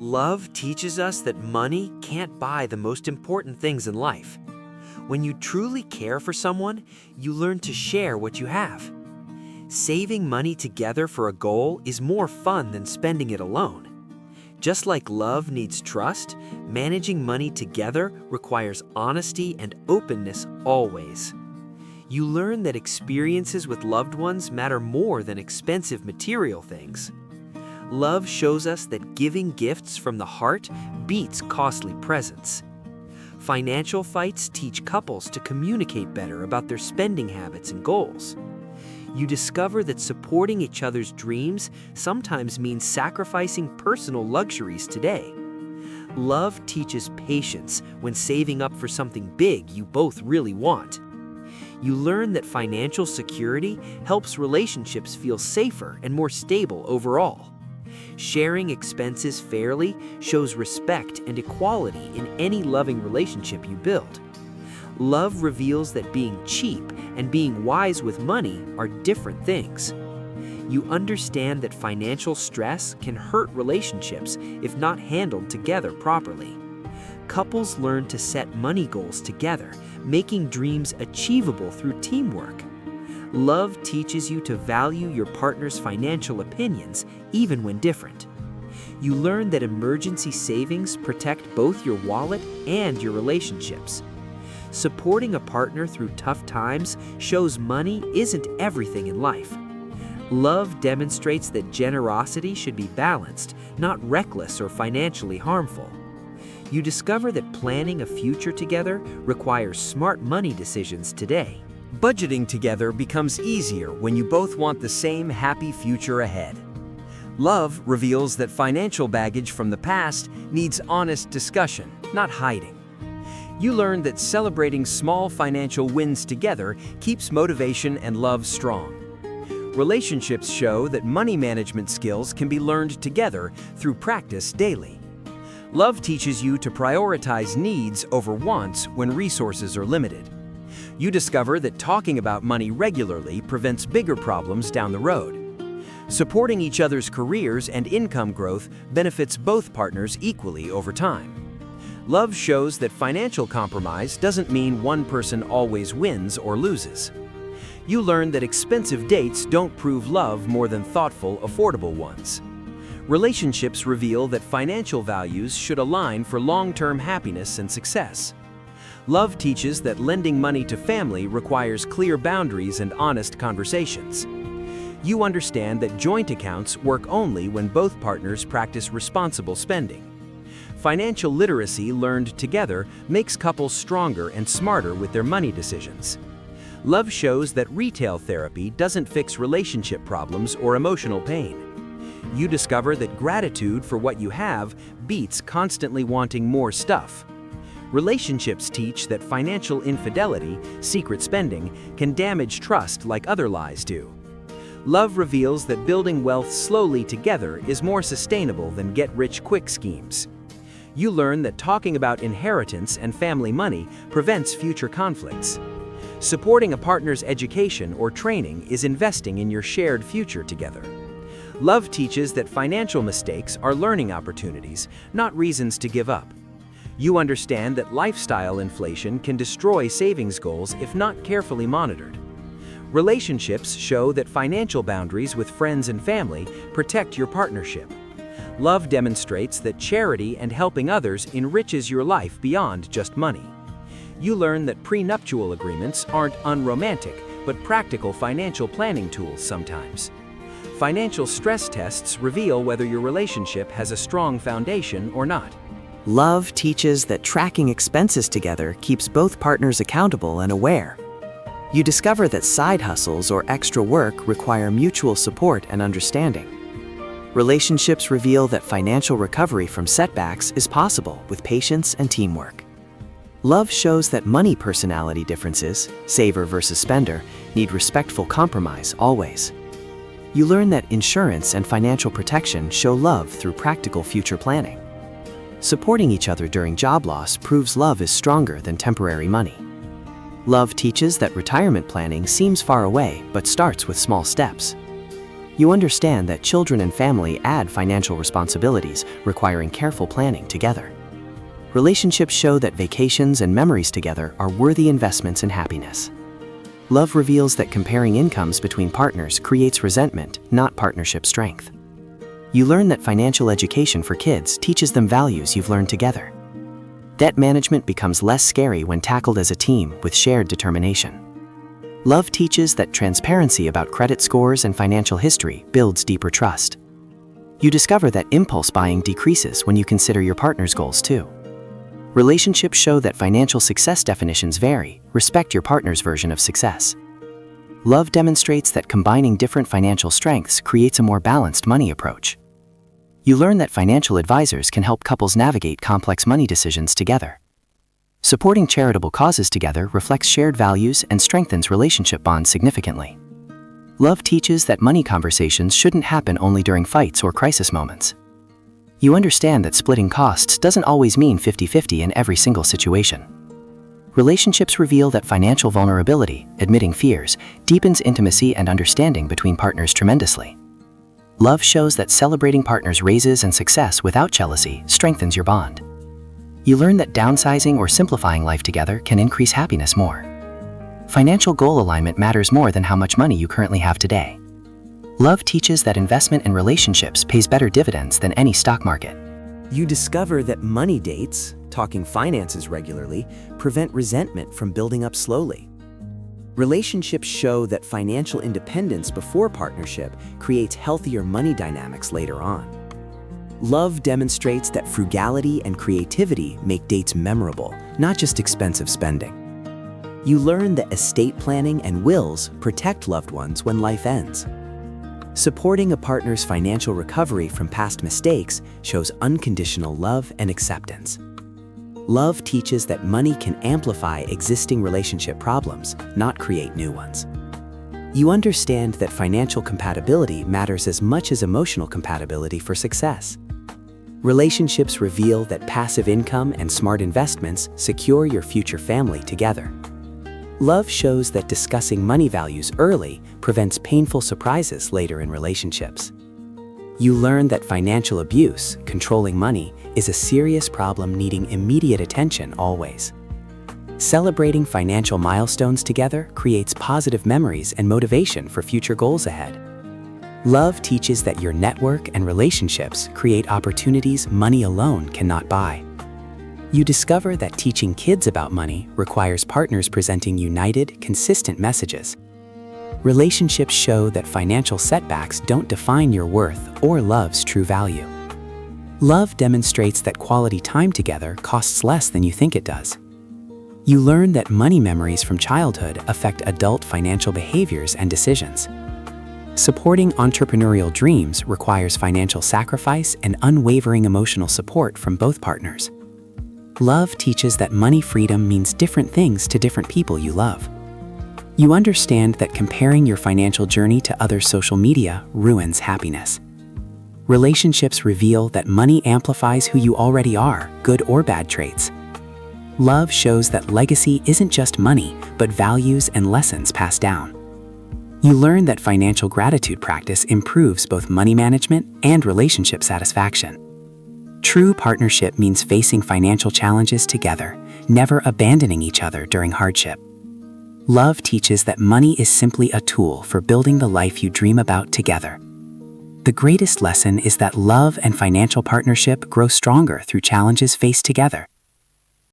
Love teaches us that money can't buy the most important things in life. When you truly care for someone, you learn to share what you have. Saving money together for a goal is more fun than spending it alone. Just like love needs trust, managing money together requires honesty and openness always. You learn that experiences with loved ones matter more than expensive material things. Love shows us that giving gifts from the heart beats costly presents. Financial fights teach couples to communicate better about their spending habits and goals. You discover that supporting each other's dreams sometimes means sacrificing personal luxuries today. Love teaches patience when saving up for something big you both really want. You learn that financial security helps relationships feel safer and more stable overall. Sharing expenses fairly shows respect and equality in any loving relationship you build. Love reveals that being cheap and being wise with money are different things. You understand that financial stress can hurt relationships if not handled together properly. Couples learn to set money goals together, making dreams achievable through teamwork. Love teaches you to value your partner's financial opinions, even when different. You learn that emergency savings protect both your wallet and your relationships. Supporting a partner through tough times shows money isn't everything in life. Love demonstrates that generosity should be balanced, not reckless or financially harmful. You discover that planning a future together requires smart money decisions today. Budgeting together becomes easier when you both want the same happy future ahead. Love reveals that financial baggage from the past needs honest discussion, not hiding. You learn that celebrating small financial wins together keeps motivation and love strong. Relationships show that money management skills can be learned together through practice daily. Love teaches you to prioritize needs over wants when resources are limited. You discover that talking about money regularly prevents bigger problems down the road. Supporting each other's careers and income growth benefits both partners equally over time. Love shows that financial compromise doesn't mean one person always wins or loses. You learn that expensive dates don't prove love more than thoughtful, affordable ones. Relationships reveal that financial values should align for long-term happiness and success. Love teaches that lending money to family requires clear boundaries and honest conversations. You understand that joint accounts work only when both partners practice responsible spending. Financial literacy learned together makes couples stronger and smarter with their money decisions. Love shows that retail therapy doesn't fix relationship problems or emotional pain. You discover that gratitude for what you have beats constantly wanting more stuff. Relationships teach that financial infidelity, secret spending, can damage trust like other lies do. Love reveals that building wealth slowly together is more sustainable than get-rich-quick schemes. You learn that talking about inheritance and family money prevents future conflicts. Supporting a partner's education or training is investing in your shared future together. Love teaches that financial mistakes are learning opportunities, not reasons to give up. You understand that lifestyle inflation can destroy savings goals if not carefully monitored. Relationships show that financial boundaries with friends and family protect your partnership. Love demonstrates that charity and helping others enriches your life beyond just money. You learn that prenuptial agreements aren't unromantic, but practical financial planning tools sometimes. Financial stress tests reveal whether your relationship has a strong foundation or not. Love teaches that tracking expenses together keeps both partners accountable and aware. You discover that side hustles or extra work require mutual support and understanding. Relationships reveal that financial recovery from setbacks is possible with patience and teamwork. Love shows that money personality differences, saver versus spender, need respectful compromise always. You learn that insurance and financial protection show love through practical future planning. Supporting each other during job loss proves love is stronger than temporary money. Love teaches that retirement planning seems far away but starts with small steps. You understand that children and family add financial responsibilities, requiring careful planning together. Relationships show that vacations and memories together are worthy investments in happiness. Love reveals that comparing incomes between partners creates resentment, not partnership strength. You learn that financial education for kids teaches them values you've learned together. Debt management becomes less scary when tackled as a team with shared determination. Love teaches that transparency about credit scores and financial history builds deeper trust. You discover that impulse buying decreases when you consider your partner's goals too. Relationships show that financial success definitions vary. Respect your partner's version of success. Love demonstrates that combining different financial strengths creates a more balanced money approach. You learn that financial advisors can help couples navigate complex money decisions together. Supporting charitable causes together reflects shared values and strengthens relationship bonds significantly. Love teaches that money conversations shouldn't happen only during fights or crisis moments. You understand that splitting costs doesn't always mean 50-50 in every single situation. Relationships reveal that financial vulnerability, admitting fears, deepens intimacy and understanding between partners tremendously. Love shows that celebrating partners' raises and success without jealousy strengthens your bond. You learn that downsizing or simplifying life together can increase happiness more. Financial goal alignment matters more than how much money you currently have today. Love teaches that investment in relationships pays better dividends than any stock market. You discover that money dates, talking finances regularly, prevent resentment from building up slowly. Relationships show that financial independence before partnership creates healthier money dynamics later on. Love demonstrates that frugality and creativity make dates memorable, not just expensive spending. You learn that estate planning and wills protect loved ones when life ends. Supporting a partner's financial recovery from past mistakes shows unconditional love and acceptance. Love teaches that money can amplify existing relationship problems, not create new ones. You understand that financial compatibility matters as much as emotional compatibility for success. Relationships reveal that passive income and smart investments secure your future family together. Love shows that discussing money values early prevents painful surprises later in relationships. You learn that financial abuse, controlling money, is a serious problem needing immediate attention always. Celebrating financial milestones together creates positive memories and motivation for future goals ahead. Love teaches that your network and relationships create opportunities money alone cannot buy. You discover that teaching kids about money requires partners presenting united, consistent messages. Relationships show that financial setbacks don't define your worth or love's true value. Love demonstrates that quality time together costs less than you think it does. You learn that money memories from childhood affect adult financial behaviors and decisions. Supporting entrepreneurial dreams requires financial sacrifice and unwavering emotional support from both partners. Love teaches that money freedom means different things to different people you love. You understand that comparing your financial journey to other social media ruins happiness. Relationships reveal that money amplifies who you already are, good or bad traits. Love shows that legacy isn't just money, but values and lessons passed down. You learn that financial gratitude practice improves both money management and relationship satisfaction. True partnership means facing financial challenges together, never abandoning each other during hardship. Love teaches that money is simply a tool for building the life you dream about together. The greatest lesson is that love and financial partnership grow stronger through challenges faced together.